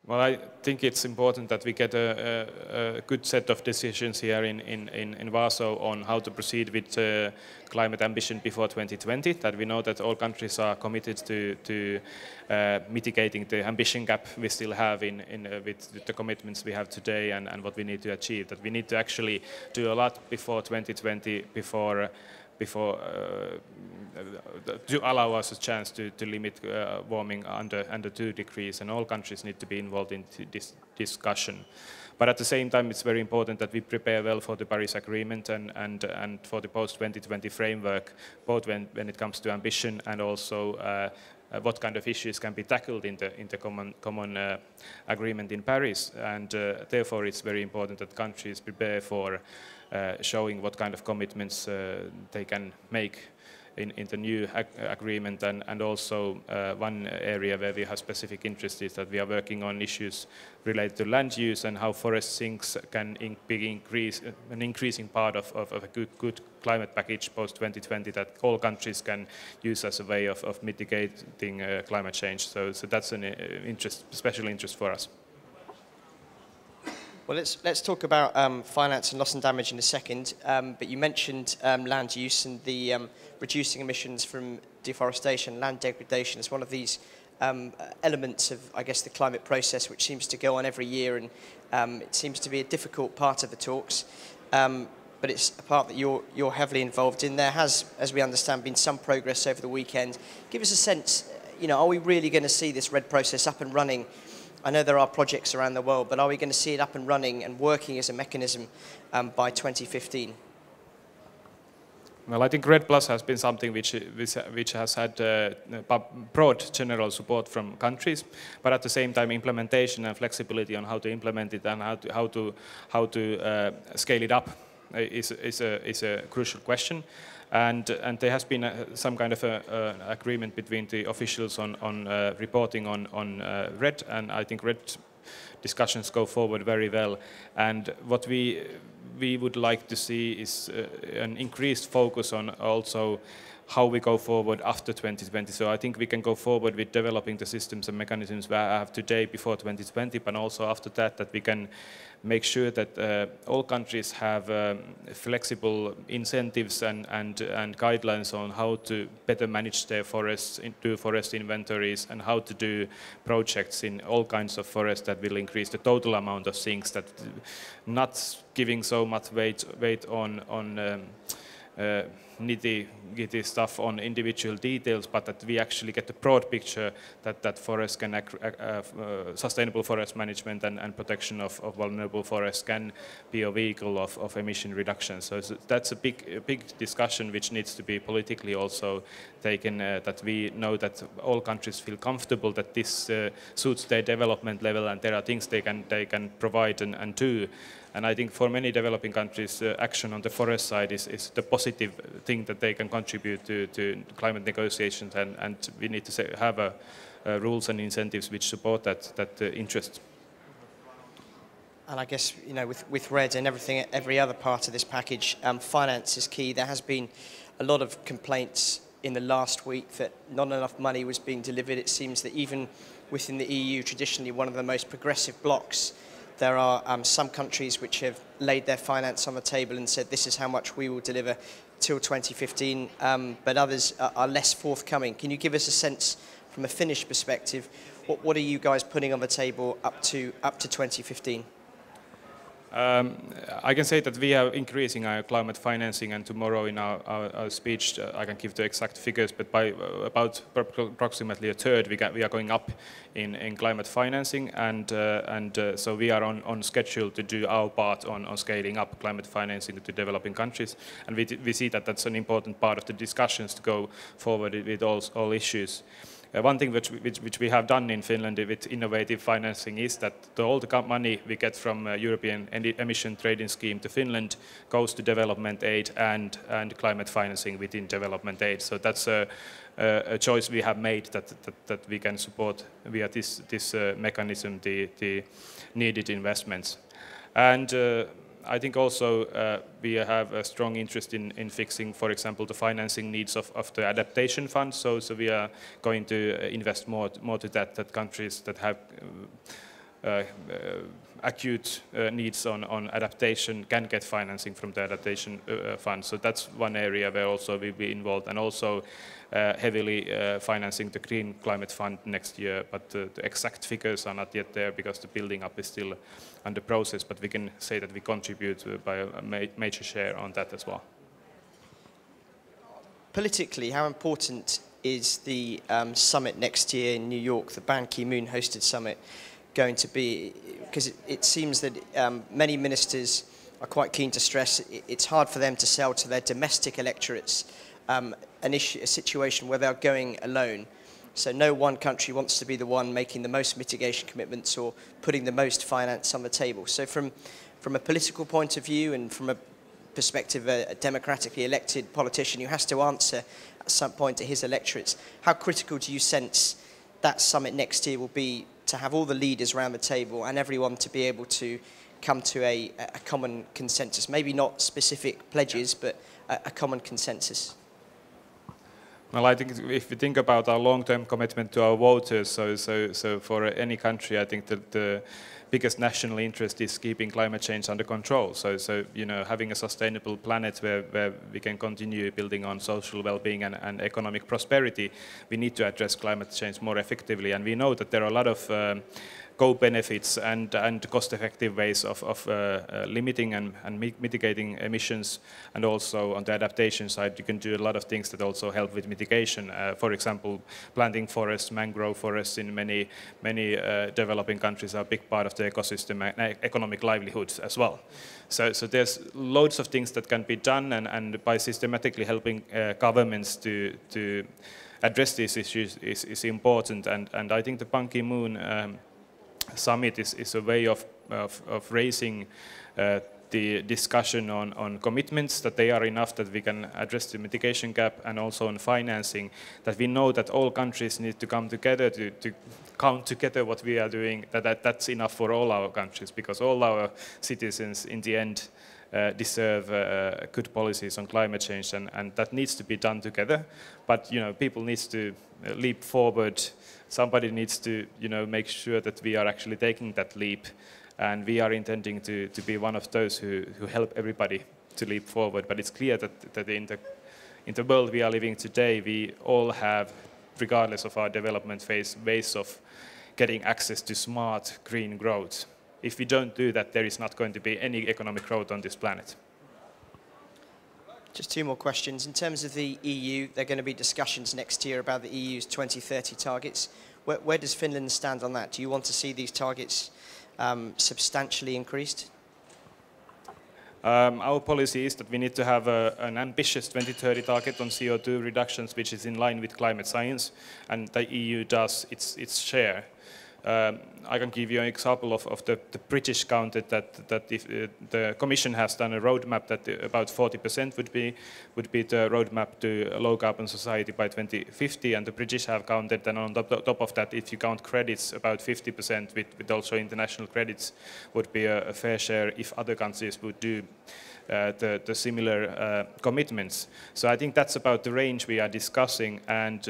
Well, I think it's important that we get a good set of decisions here in Warsaw on how to proceed with climate ambition before 2020, that we know that all countries are committed to mitigating the ambition gap we still have with the commitments we have today and what we need to achieve, that we need to actually do a lot before 2020, before to allow us a chance to limit warming under 2 degrees, and all countries need to be involved in this discussion. But at the same time, it's very important that we prepare well for the Paris Agreement and for the post-2020 framework, both when it comes to ambition and also what kind of issues can be tackled in the common agreement in Paris. And therefore, it's very important that countries prepare for showing what kind of commitments they can make in the new agreement, and also one area where we have specific interest is that we are working on issues related to land use and how forest sinks can be an increasing part of a good climate package post-2020 that all countries can use as a way of mitigating climate change. So that's an special interest for us. Well, let's talk about finance and loss and damage in a second, but you mentioned land use and the reducing emissions from deforestation, land degradation is one of these elements of, I guess, the climate process, which seems to go on every year, and it seems to be a difficult part of the talks, but it's a part that you're heavily involved in. There has, as we understand, been some progress over the weekend. Give us a sense, are we really going to see this RED process up and running? I know there are projects around the world, but are we going to see it up and running and working as a mechanism by 2015? Well, I think RED Plus has been something which has had broad general support from countries, but at the same time implementation and flexibility on how to implement it and how to scale it up is a crucial question. And there has been some kind of agreement between the officials on reporting on RED, and I think RED discussions go forward very well. And what we would like to see is an increased focus on also how we go forward after 2020. So I think we can go forward with developing the systems and mechanisms we have today before 2020, but also after that we can make sure that all countries have flexible incentives and guidelines on how to better manage their forests, do forest inventories, and how to do projects in all kinds of forests that will increase the total amount of things, that not giving so much weight on nitty-gritty stuff on individual details, but that we actually get the broad picture that forest can sustainable forest management and protection of vulnerable forests can be a vehicle of emission reduction. So that's a big discussion which needs to be politically also taken, that we know that all countries feel comfortable that this suits their development level and there are things they can provide and do. And I think for many developing countries, action on the forest side is the positive thing that they can contribute to climate negotiations, and we need to have rules and incentives which support that interest. And I guess, with RED and every other part of this package, finance is key. There has been a lot of complaints in the last week that not enough money was being delivered. It seems that even within the EU, traditionally one of the most progressive blocs, there are some countries which have laid their finance on the table and said this is how much we will deliver till 2015, but others are less forthcoming. Can you give us a sense from a Finnish perspective, what are you guys putting on the table up to 2015? I can say that we are increasing our climate financing, and tomorrow in our speech I can give the exact figures, but by about approximately a third we are going up in climate financing, and so we are on schedule to do our part on scaling up climate financing to developing countries, and we see that that's an important part of the discussions to go forward with all issues. One thing which we have done in Finland with innovative financing is that all the money we get from European emission trading scheme to Finland goes to development aid and climate financing within development aid. So that's a choice we have made that we can support via this mechanism the needed investments. And I think also we have a strong interest in fixing, for example, the financing needs of the adaptation fund. So we are going to invest more to that countries that have acute needs on adaptation can get financing from the adaptation fund. So that's one area where also we'll be involved, and also heavily financing the Green Climate Fund next year. But the exact figures are not yet there because the building up is still under process, but we can say that we contribute by a major share on that as well. Politically, how important is the summit next year in New York, the Ban Ki-moon hosted summit, going to be? Because it seems that many ministers are quite keen to stress it's hard for them to sell to their domestic electorates a situation where they're going alone. So no one country wants to be the one making the most mitigation commitments or putting the most finance on the table. So from a political point of view and from a perspective, a democratically elected politician who has to answer at some point to his electorates, how critical do you sense that summit next year will be to have all the leaders around the table and everyone to be able to come to a common consensus? Maybe not specific pledges, but a common consensus. Well, I think if we think about our long-term commitment to our voters, so for any country, I think that the biggest national interest is keeping climate change under control. So you know, having a sustainable planet where we can continue building on social well-being and economic prosperity, we need to address climate change more effectively. And we know that there are a lot of co-benefits and cost-effective ways of limiting and mitigating emissions, and also on the adaptation side you can do a lot of things that also help with mitigation. For example, planting forests, mangrove forests in many developing countries are a big part of the ecosystem and economic livelihoods as well. So there's loads of things that can be done, and by systematically helping governments to address these issues is important. And I think the Ban Ki-moon summit is a way of raising the discussion on commitments, that they are enough that we can address the mitigation gap, and also on financing, that we know that all countries need to come together to count together what we are doing, that's enough for all our countries, because all our citizens in the end deserve good policies on climate change, and that needs to be done together. But you know, people need to leap forward. Somebody needs to, you know, make sure that we are actually taking that leap, and we are intending to be one of those who help everybody to leap forward. But it's clear that in the world we are living today, we all have, regardless of our development phase, ways of getting access to smart green growth. If we don't do that, there is not going to be any economic growth on this planet. Just two more questions. In terms of the EU, there are going to be discussions next year about the EU's 2030 targets. Where does Finland stand on that? Do you want to see these targets substantially increased? Our policy is that we need to have an ambitious 2030 target on CO2 reductions, which is in line with climate science, and the EU does its share. I can give you an example of the British counted that if the Commission has done a roadmap that about 40% would be the roadmap to a low carbon society by 2050, and the British have counted, and on top of that, if you count credits, about 50% with also international credits would be a fair share if other countries would do the similar commitments. So I think that's about the range we are discussing, and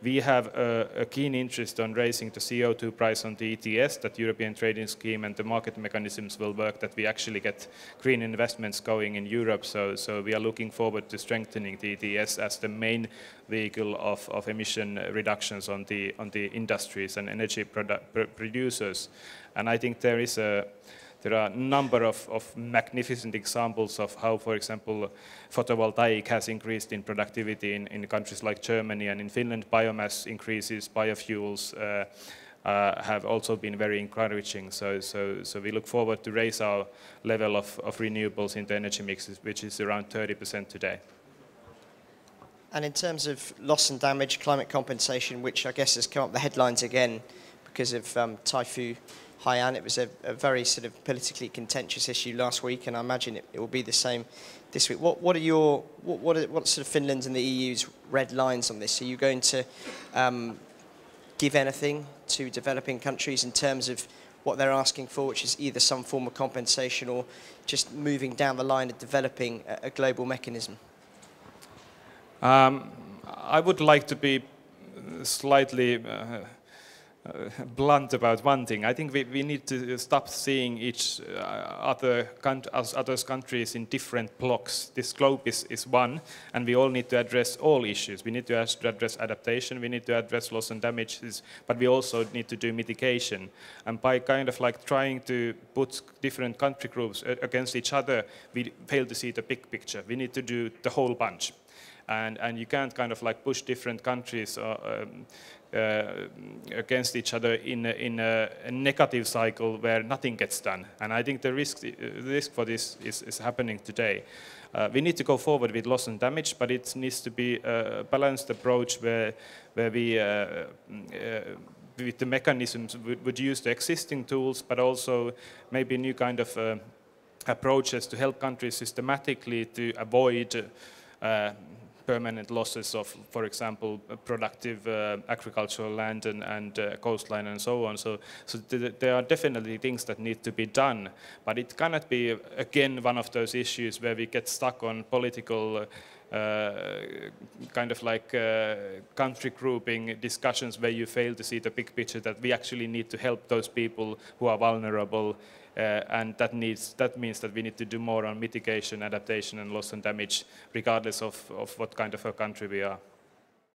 we have a keen interest on raising the CO2 price on the ETS, that European Trading Scheme, and the market mechanisms will work, that we actually get green investments going in Europe. So we are looking forward to strengthening the ETS as the main vehicle of emission reductions on the industries and energy producers. And I think there are a number of magnificent examples of how, for example, photovoltaic has increased in productivity in countries like Germany, and in Finland biomass increases, biofuels have also been very encouraging. So we look forward to raise our level of renewables in the energy mixes, which is around 30% today. And in terms of loss and damage, climate compensation, which I guess has come up the headlines again because of Typhoon Haiyan. It was a very sort of politically contentious issue last week, and I imagine it will be the same this week. What are sort of Finland's and the EU's red lines on this? Are you going to give anything to developing countries in terms of what they're asking for, which is either some form of compensation or just moving down the line of developing a global mechanism? I would like to be slightly blunt about one thing. I think we need to stop seeing each other countries in different blocks. This globe is one, and we all need to address all issues. We need to address adaptation, we need to address loss and damages, but we also need to do mitigation. And by kind of like trying to put different country groups against each other, we fail to see the big picture. We need to do the whole bunch. And you can't kind of like push different countries against each other in a negative cycle where nothing gets done. And I think the risk for this is happening today. We need to go forward with loss and damage, but it needs to be a balanced approach where we with the mechanisms would use the existing tools, but also maybe new kind of approaches to help countries systematically to avoid permanent losses of, for example, productive agricultural land and coastline and so on. So there are definitely things that need to be done, but it cannot be, again, one of those issues where we get stuck on political kind of like country grouping discussions where you fail to see the big picture that we actually need to help those people who are vulnerable. And that means that we need to do more on mitigation, adaptation and loss and damage, regardless of what kind of a country we are.